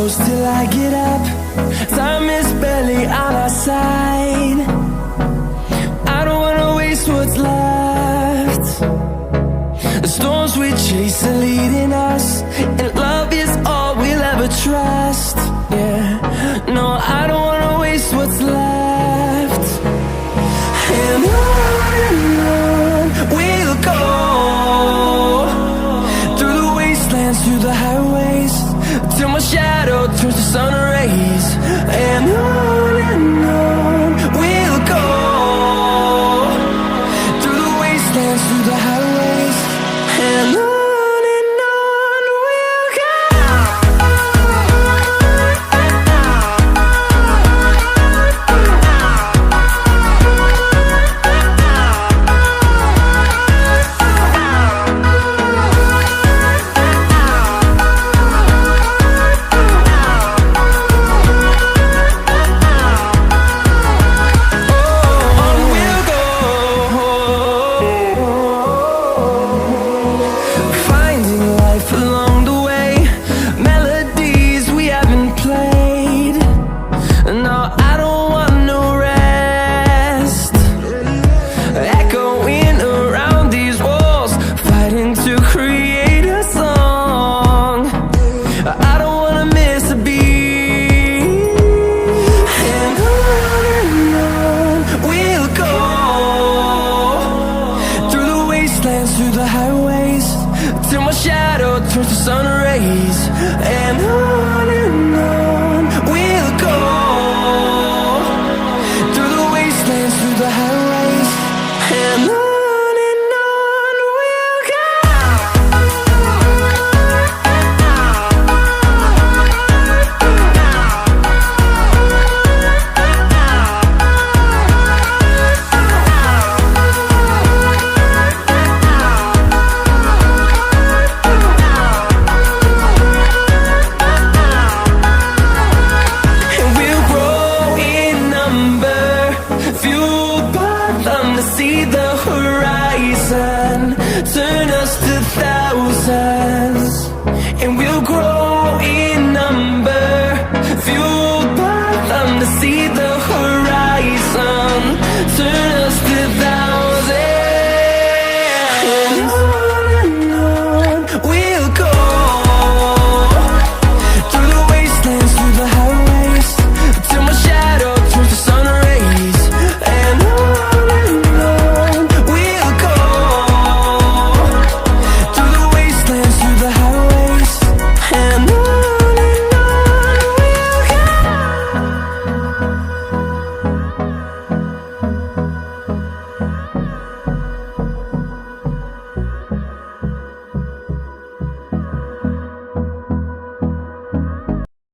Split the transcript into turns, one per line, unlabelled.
close till I get up. Time is barely on our side. I don't wanna waste what's left. The storms we chase are leading us, and love is all we'll ever trust. Yeah, no, I don't wanna waste what's left. And on we'll go, through the wastelands, through the highways, till my shadow turns to sun rays. And on we'll go, through the wastelands, through the highways, and on we'll go. Through the highways, till my shadow turns to sun rays. And on we'll go, through the wastelands, through the highways, and on we'll go. See the horizon turn us to thousands, and we'll grow in number, fueled by them to see the horizon